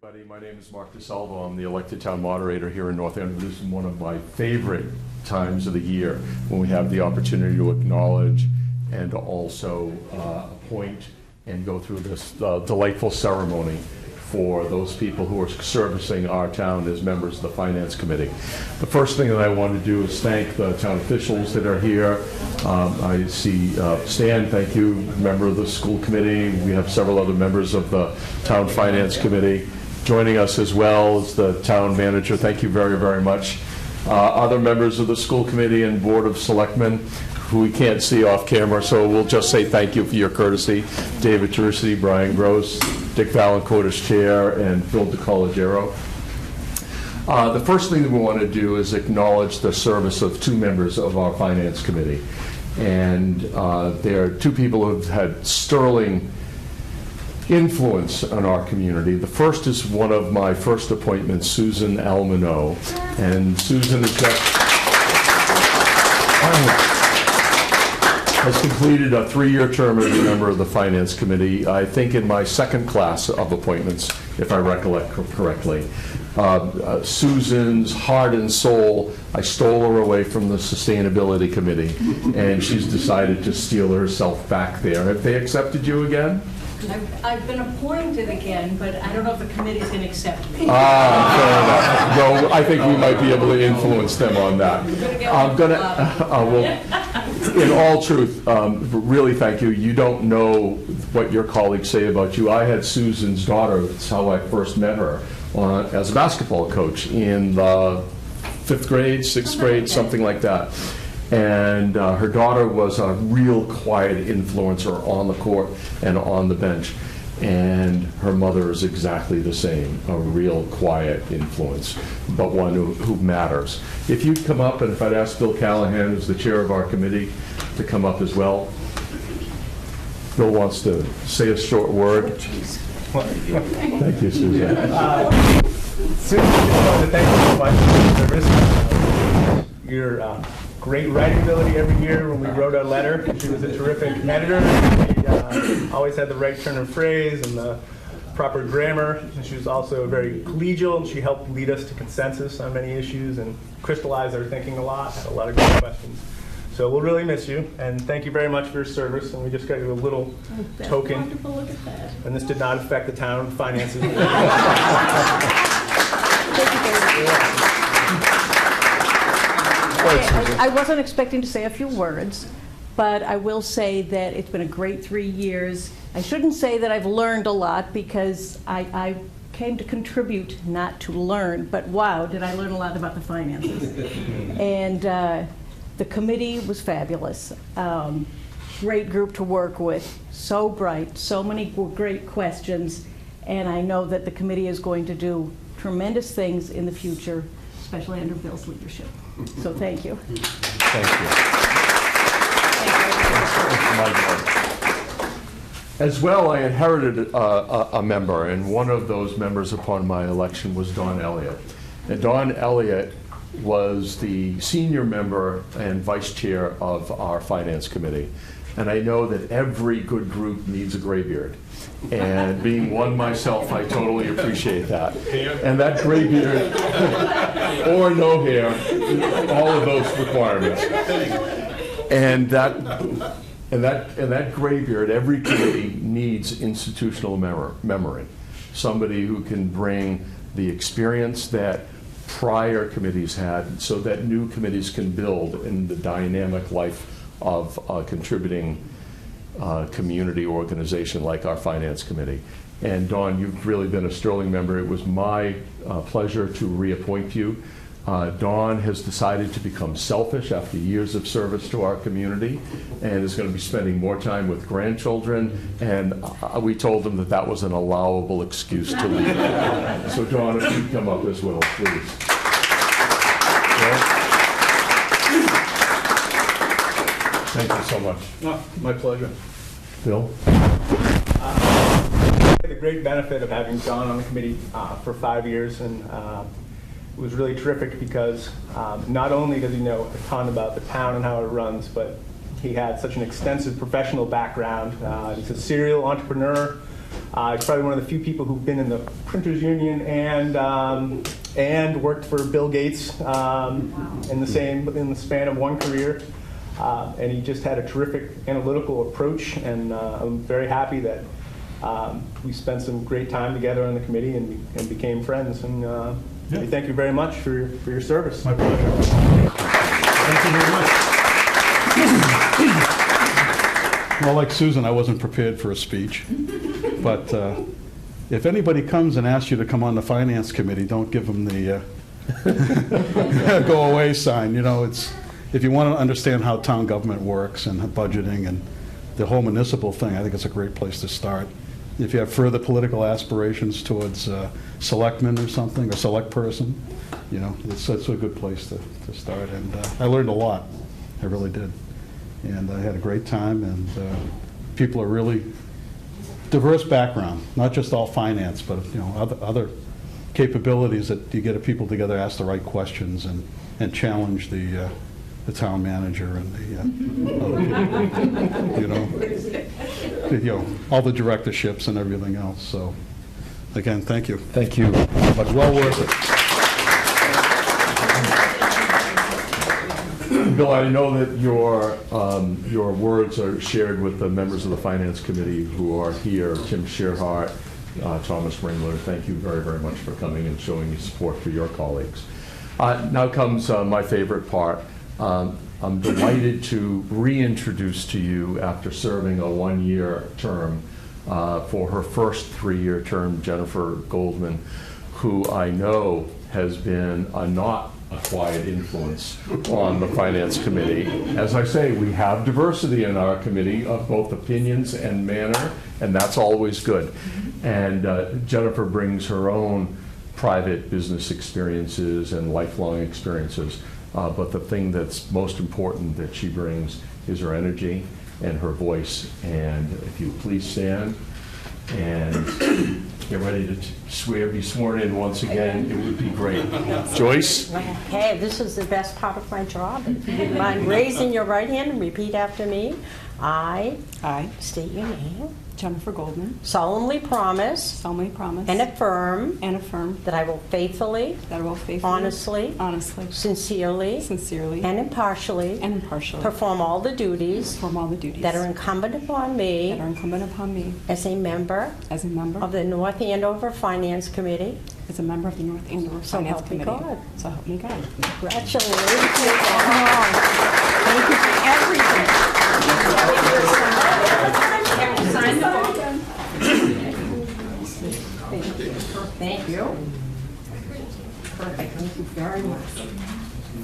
Everybody, my name is Mark DeSalvo. I'm the elected town moderator here in North Andover. This is one of my favorite times of the year when we have the opportunity to acknowledge and also appoint and go through this delightful ceremony for those people who are servicing our town as members of the Finance Committee. The first thing that I want to do is thank the town officials that are here. I see Stan, thank you, member of the school committee. We have several other members of the town Finance Committee. Joining us as well as the town manager. Thank you very, very much. Other members of the school committee and board of selectmen who we can't see off camera, so we'll just say thank you for your courtesy. David Teresi, Brian Gross, Dick Valancourt as chair, and Phil DeCollegiero. The first thing that we want to do is acknowledge the service of two members of our finance committee. And there are two people who have had sterling influence on our community. The first is one of my first appointments, Susan Almano. And Susan has completed a 3-year term as a member of the Finance Committee, I think in my second class of appointments, if I recollect correctly. Susan's heart and soul, I stole her away from the Sustainability Committee, and she's decided to steal herself back there. Have they accepted you again? I've been appointed again, but I don't know if the committee's going to accept me. Fair enough. Well, I think we might be able to influence them on that. I'm going to, well, in all truth, really thank you. You don't know what your colleagues say about you. I had Susan's daughter, that's how I first met her, as a basketball coach in the 5th grade, 6th grade, something like that. And her daughter was a real quiet influencer on the court and on the bench. And her mother is exactly the same, a real quiet influence, but one who matters. If you'd come up, and if I'd ask Bill Callahan, who's the chair of our committee, to come up as well. Bill wants to say a short word. Thank you, Susan. Susan, I just wanted to thank you so much for your service. Your great writing ability every year when we wrote our letter. She was a terrific editor. She always had the right turn of phrase and the proper grammar. And she was also very collegial, and she helped lead us to consensus on many issues and crystallized our thinking a lot, had a lot of good questions. So we'll really miss you, and thank you very much for your service. And we just got you a little token. Wonderful, look at that. And this did not affect the town finances. Thank you very much. I wasn't expecting to say a few words, but I will say that it's been a great 3 years. I shouldn't say that I've learned a lot, because I came to contribute, not to learn, but wow, did I learn a lot about the finances. And the committee was fabulous. Great group to work with, so bright, so many great questions, and I know that the committee is going to do tremendous things in the future, especially under Bill's leadership. So thank you. Thank you. As well, I inherited a member, and one of those members upon my election was Don Elliott. And Don Elliott was the senior member and vice chair of our Finance Committee. And I know that every good group needs a graybeard. And being one myself, I totally appreciate that. And that graybeard, or no hair, all of those requirements. And that graybeard, every committee needs institutional memory. Somebody who can bring the experience that prior committees had, so that new committees can build in the dynamic life of a contributing community organization like our Finance Committee. And Dawn, you've really been a sterling member. It was my pleasure to reappoint you. Dawn has decided to become selfish after years of service to our community, and is going to be spending more time with grandchildren, and we told them that that was an allowable excuse to leave. So Dawn, if you'd come up as well, please. Thank you so much. Oh, my pleasure. Bill? I had the great benefit of having John on the committee for 5 years, and it was really terrific because not only does he know a ton about the town and how it runs, but he had such an extensive professional background. He's a serial entrepreneur, He's probably one of the few people who've been in the printers union and worked for Bill Gates in the span of one career. And he just had a terrific analytical approach, and I'm very happy that we spent some great time together on the committee and became friends. And thank you very much for your service. My pleasure. Thank you very much. Well, like Susan, I wasn't prepared for a speech, but if anybody comes and asks you to come on the Finance Committee, don't give them the go away sign. You know, if you want to understand how town government works and budgeting and the whole municipal thing, I think it's a great place to start. If you have further political aspirations towards selectmen or something, or select person, you know, it's a good place to start. And I learned a lot. I really did. And I had a great time, and people are really diverse background, not just all finance, but you know, other capabilities that you get people together, ask the right questions, and challenge the town manager and the other people, you know, all the directorships and everything else. So, again, thank you. Thank you. But well worth it. Bill, I know that your words are shared with the members of the Finance Committee who are here, Tim Shearhart, Thomas Ringler. Thank you very, very much for coming and showing your support for your colleagues. Now comes my favorite part. I'm delighted to reintroduce to you, after serving a one-year term, for her first three-year term, Jennifer Goldman, who I know has been not a quiet influence on the Finance Committee. As I say, we have diversity in our committee of both opinions and manner, and that's always good. And Jennifer brings her own private business experiences and lifelong experiences. But the thing that's most important that she brings is her energy and her voice. And if you please stand and get ready to be sworn in once again, it would be great. Joyce? Okay, this is the best part of my job. If you wouldn't mind raising your right hand and repeat after me. I state your name. Jennifer Goldman, Solemnly promise solemnly promise and affirm and affirm that I will faithfully, that I will faithfully, honestly, sincerely, and impartially perform all the duties that are incumbent upon me as a member of the North Andover Finance Committee. as a member of the North Andover So Finance help me Committee. God. So help me God. Congratulations. Thank you for everything. Thank you. Perfect. Thank you very much.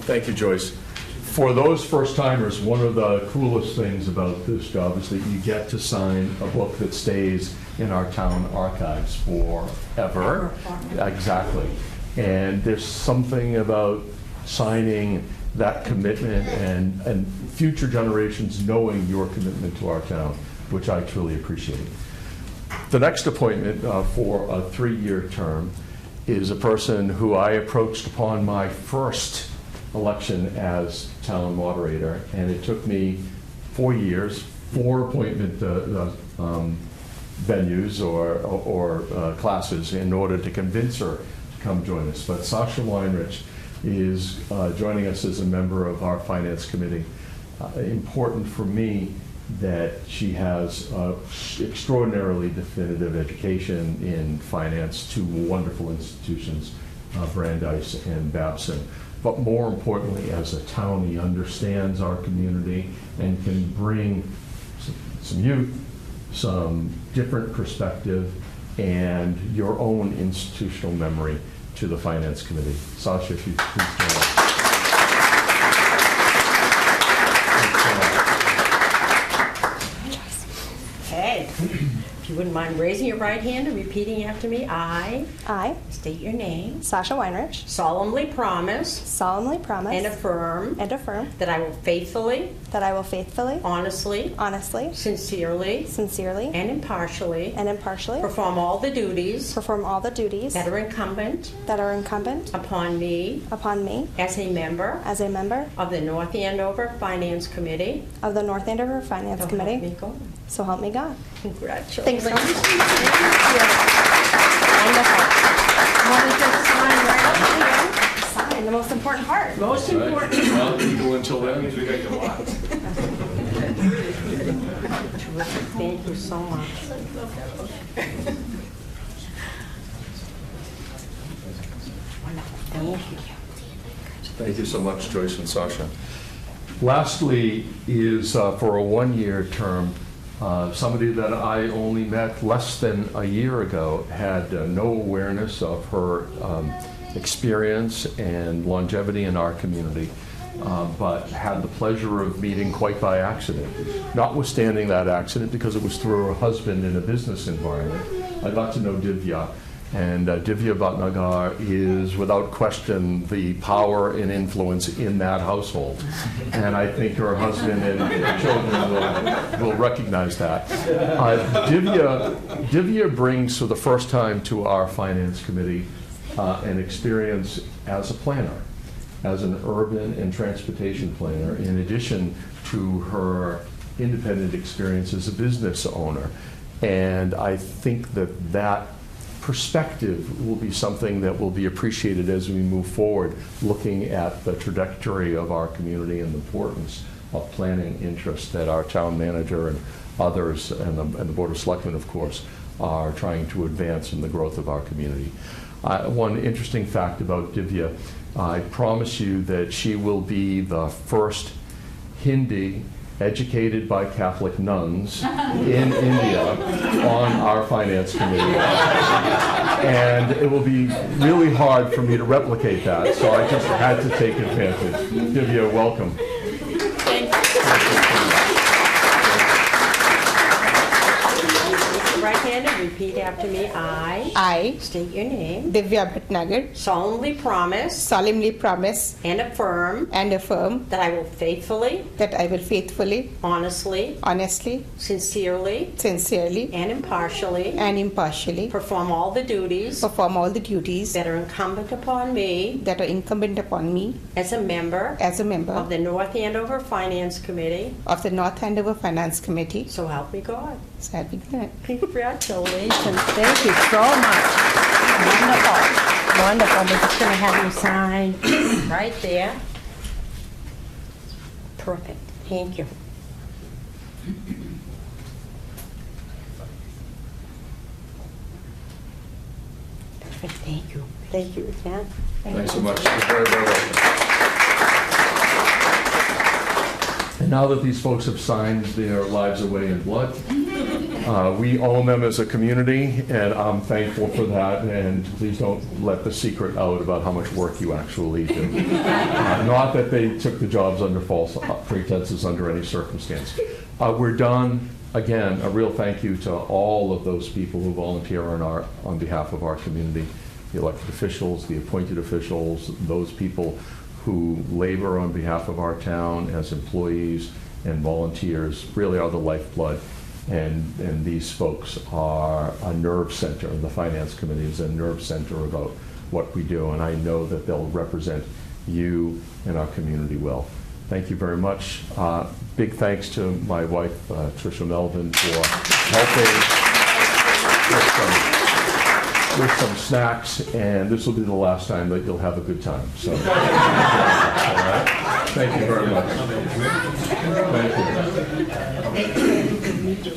Thank you, Joyce. For those first-timers, one of the coolest things about this job is that you get to sign a book that stays in our town archives forever. Exactly. And there's something about signing that commitment and future generations knowing your commitment to our town, which I truly appreciate. The next appointment for a 3-year term is a person who I approached upon my first election as town moderator, and it took me 4 years, 4 appointment venues or classes in order to convince her to come join us. But Sasha Weinrich is joining us as a member of our Finance Committee. Important for me that she has extraordinarily definitive education in finance, 2 wonderful institutions, Brandeis and Babson. But more importantly, as a town, he understands our community and can bring some youth, some different perspective, and your own institutional memory to the Finance Committee. Sasha, if you please stand up. Okay. If you wouldn't mind raising your right hand and repeating after me. I state your name. Sasha Weinrich, Solemnly promise solemnly promise and affirm that I will faithfully, honestly, sincerely, and impartially perform all the duties that are incumbent upon me as a member of the North Andover Finance Committee. of the North Andover Finance So Committee. help me God. So help me God. Congratulations. Wonderful. Want to just sign right up here? Sign, the most important part. Most important. Well, legal until then. Thank you so much. Thank you. Thank you so much, Joyce and Sasha. Lastly is for a one-year term, somebody that I only met less than a year ago, had no awareness of her experience and longevity in our community, but had the pleasure of meeting quite by accident. Notwithstanding that accident, because it was through her husband in a business environment, I got to know Divya. And Divya Bhatnagar is, without question, the power and influence in that household. And I think her husband and children will recognize that. Divya brings, for the first time to our Finance Committee, an experience as a planner, as an urban and transportation planner, in addition to her independent experience as a business owner. And I think that perspective will be something that will be appreciated as we move forward, looking at the trajectory of our community and the importance of planning interests that our town manager and others, and the Board of Selectmen, of course, are trying to advance in the growth of our community. One interesting fact about Divya, I promise you that she will be the first Hindi educated by Catholic nuns in India on our Finance Committee. And it will be really hard for me to replicate that, so I just had to take advantage. Divya, welcome. Right hand and repeat after me. I, State your name. Divya Bhatnagar, Solemnly promise solemnly promise and affirm and affirm that I will faithfully, that I will faithfully, honestly, honestly, sincerely, sincerely, and impartially and impartially perform all the duties perform all the duties that are incumbent upon me that are incumbent upon me as a member as a member of the North Andover Finance Committee. of the North Andover Finance Committee. So help me God. So help me God. Congratulations. Thank you so much. Wonderful. Wonderful. We're just going to have you sign right there. Perfect. Thank you. Perfect. Thank you. Thank you again. Thanks so much. You're very, very welcome. And now that these folks have signed their lives away in blood, we own them as a community, and I'm thankful for that. And please don't let the secret out about how much work you actually do. Not that they took the jobs under false pretenses under any circumstance. We're done. Again, a real thank you to all of those people who volunteer on behalf of our community, the elected officials, the appointed officials, those people who labor on behalf of our town as employees and volunteers, really are the lifeblood. And these folks are a nerve center. The Finance Committee is a nerve center about what we do, and I know that they'll represent you and our community well. Thank you very much. Big thanks to my wife, Tricia Melvin, for helping with some snacks, and this will be the last time that you'll have a good time. So, all right? Thank you very much. Thank you.